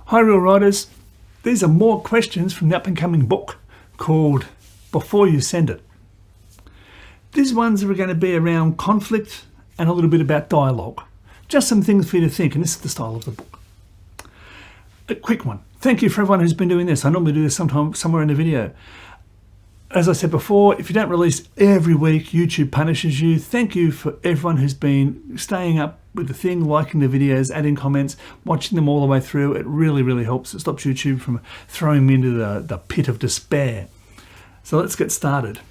Hi Real Writers, these are more questions from the up-and-coming book called Before You Send It. These ones are going to be around conflict and a little bit about dialogue. Just some things for you to think, and this is the style of the book. A quick one. Thank you for everyone who's been doing this. I normally do this somewhere in the video. As I said before, if you don't release every week, YouTube punishes you. Thank you for everyone who's been staying up with the thing, liking the videos, adding comments, watching them all the way through. It really, really helps. It stops YouTube from throwing me into the pit of despair. So let's get started.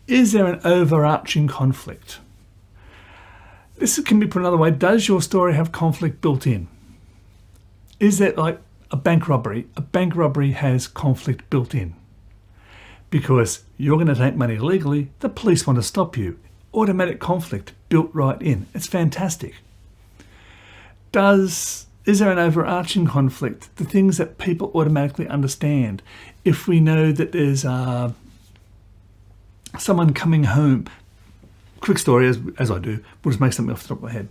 Is there an overarching conflict? This can be put another way. Does your story have conflict built in? Is that like a bank robbery? A bank robbery has conflict built in because you're going to take money illegally. The police want to stop you. Automatic conflict built right in. It's fantastic. Is there an overarching conflict? The things that people automatically understand. If we know that there's someone coming home, quick story as I do, we'll just make something off the top of my head.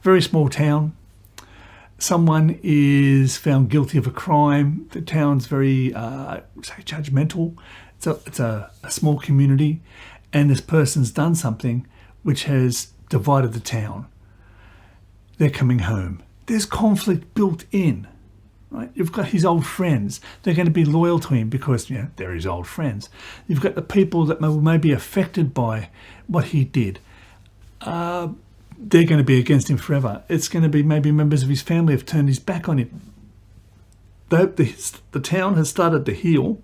Very small town. Someone is found guilty of a crime. The town's very judgmental. It's a small community, and this person's done something which has divided the town. They're coming home. There's conflict built in, right? You've got his old friends. They're going to be loyal to him because they're his old friends. You've got the people that may be affected by what he did. They're going to be against him forever. It's going to be maybe members of his family have turned his back on him. The town has started to heal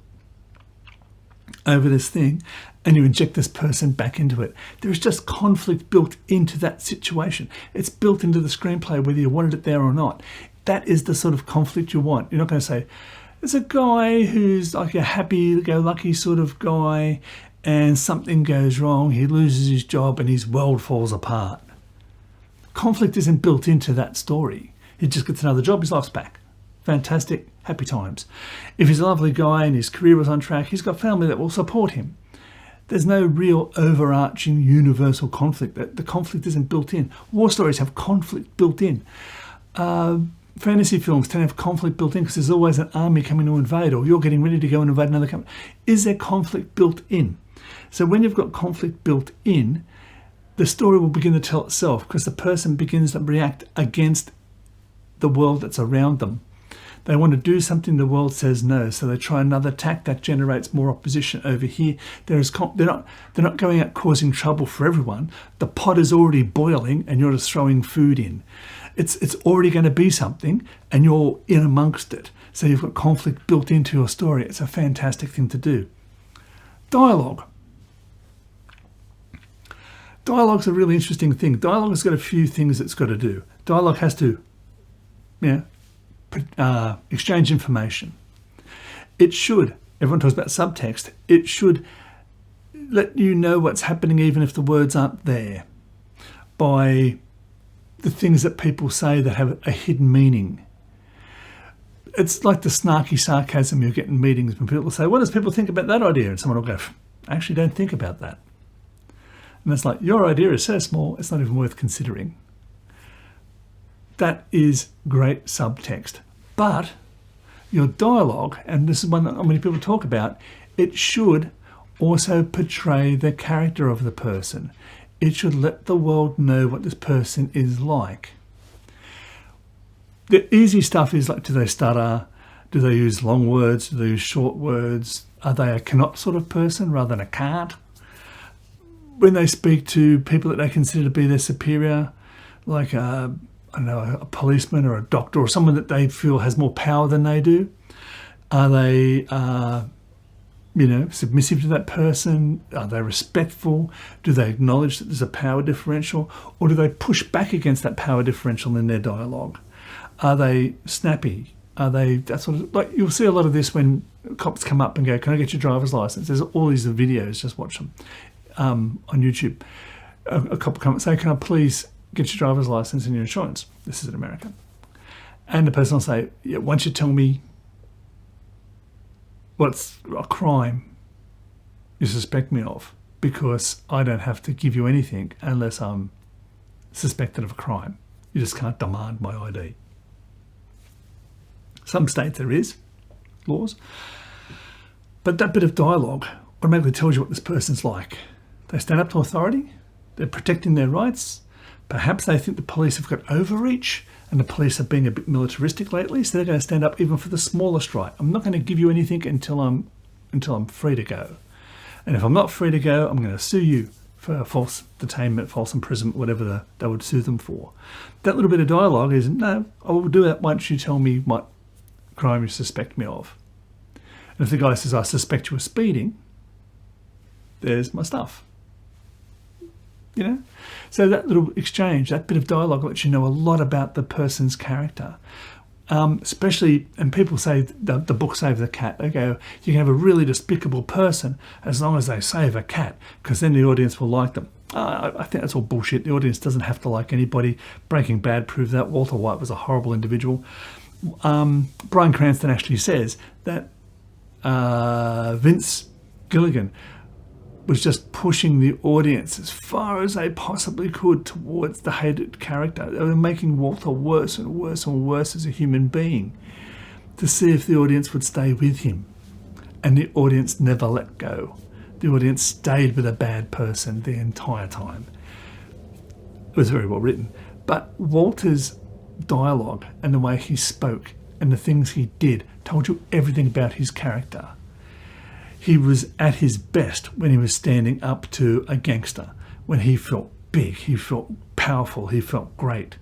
over this thing, and you inject this person back into it. There is just conflict built into that situation. It's built into the screenplay whether you wanted it there or not. That is the sort of conflict you want. You're not going to say, there's a guy who's like a happy-go-lucky sort of guy, and something goes wrong, he loses his job, and his world falls apart. Conflict isn't built into that story. He just gets another job, his life's back. Fantastic, happy times. If he's a lovely guy and his career was on track, he's got family that will support him. There's no real overarching universal conflict. The conflict isn't built in. War stories have conflict built in. Fantasy films tend to have conflict built in because there's always an army coming to invade, or you're getting ready to go and invade another country. Is there conflict built in? So when you've got conflict built in, the story will begin to tell itself because the person begins to react against the world that's around them. They want to do something, the world says no, so they try another tack that generates more opposition over here. They're not going out causing trouble for everyone. The pot is already boiling and you're just throwing food in. It's already going to be something and you're in amongst it. So you've got conflict built into your story. It's a fantastic thing to do. Dialogue. Dialogue's a really interesting thing. Dialogue has got a few things it's got to do. Dialogue has to exchange information. It should, everyone talks about subtext, it should let you know what's happening even if the words aren't there by the things that people say that have a hidden meaning. It's like the snarky sarcasm you get in meetings when people say, what does people think about that idea? And someone will go, I actually don't think about that. And it's like, your idea is so small, it's not even worth considering. That is great subtext. But your dialogue, and this is one that many people talk about, it should also portray the character of the person. It should let the world know what this person is like. The easy stuff is like, do they stutter? Do they use long words? Do they use short words? Are they a cannot sort of person rather than a can't? When they speak to people that they consider to be their superior, like a policeman or a doctor or someone that they feel has more power than they do, are they, submissive to that person? Are they respectful? Do they acknowledge that there's a power differential? Or do they push back against that power differential in their dialogue? Are they snappy? Are they that sort of, like you'll see a lot of this when cops come up and go, can I get your driver's license? There's all these videos, just watch them on YouTube. A cop will come and say, can I please get your driver's license and your insurance? This is in America. And the person will say, yeah, once you tell me what's a crime you suspect me of, because I don't have to give you anything unless I'm suspected of a crime. You just can't demand my ID. Some states there is laws. But that bit of dialogue automatically tells you what this person's like. They stand up to authority. They're protecting their rights. Perhaps they think the police have got overreach and the police are being a bit militaristic lately, so they're going to stand up even for the smallest right. I'm not going to give you anything until I'm free to go. And if I'm not free to go, I'm going to sue you for false detainment, false imprisonment, whatever they would sue them for. That little bit of dialogue is, no, I will do that once you tell me what crime you suspect me of. And if the guy says, I suspect you of speeding, there's my stuff. You know? So that little exchange, that bit of dialogue lets you know a lot about the person's character. Especially, and people say, the book Save the Cat, they go, you can have a really despicable person as long as they save a cat, because then the audience will like them. I think that's all bullshit. The audience doesn't have to like anybody. Breaking Bad proved that. Walter White was a horrible individual. Bryan Cranston actually says that Vince Gilligan was just pushing the audience as far as they possibly could towards the hated character. They were making Walter worse and worse and worse as a human being to see if the audience would stay with him. And the audience never let go. The audience stayed with a bad person the entire time. It was very well written. But Walter's dialogue and the way he spoke and the things he did told you everything about his character. He was at his best when he was standing up to a gangster, when he felt big, he felt powerful, he felt great.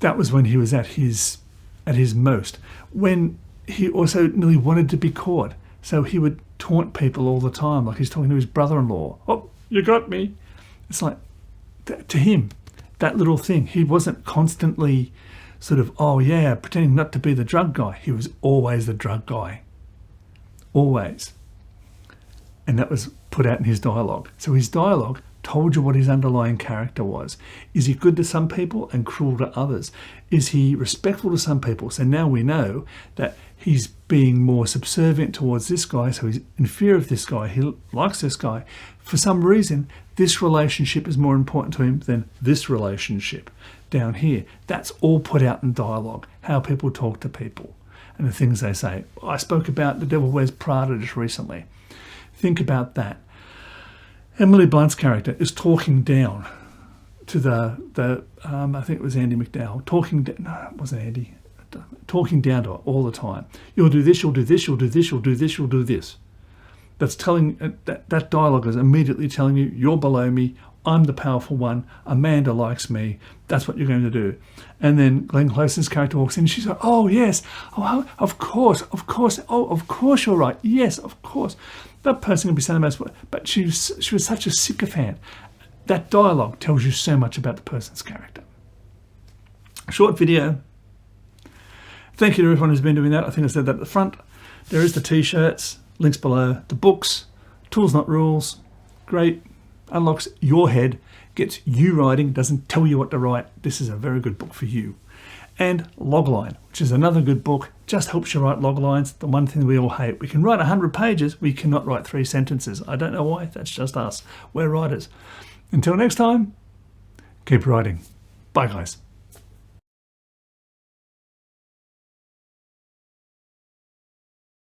That was when he was at his most. When he also nearly wanted to be caught, so he would taunt people all the time, like he's talking to his brother-in-law. Oh, you got me. It's like, to him, that little thing, he wasn't constantly sort of, oh yeah, pretending not to be the drug guy. He was always the drug guy. Always. And that was put out in his dialogue. So his dialogue told you what his underlying character was. Is he good to some people and cruel to others? Is he respectful to some people? So now we know that he's being more subservient towards this guy, so he's in fear of this guy. He likes this guy. For some reason, this relationship is more important to him than this relationship down here. That's all put out in dialogue, how people talk to people and the things they say. I spoke about The Devil Wears Prada just recently. Think about that. Emily Blunt's character is talking down to the I think it was Andy McDowell, no, it wasn't Andy, talking down to her all the time. You'll do this, you'll do this, you'll do this, you'll do this, you'll do this. That's telling, that dialogue is immediately telling you, you're below me, I'm the powerful one, Amanda likes me, that's what you're going to do. And then Glenn Close's character walks in and she's like, oh yes, oh of course, oh of course you're right, yes, of course. That person can be saying about it, but she was such a sycophant. That dialogue tells you so much about the person's character. Short video. Thank you to everyone who's been doing that. I think I said that at the front. There is the t-shirts, links below, the books, Tools Not Rules. Great. Unlocks your head, gets you writing, doesn't tell you what to write. This is a very good book for you. And Logline, which is another good book, just helps you write log lines, the one thing we all hate. We can write 100 pages, we cannot write 3 sentences. I don't know why, that's just us. We're writers. Until next time, keep writing. Bye guys.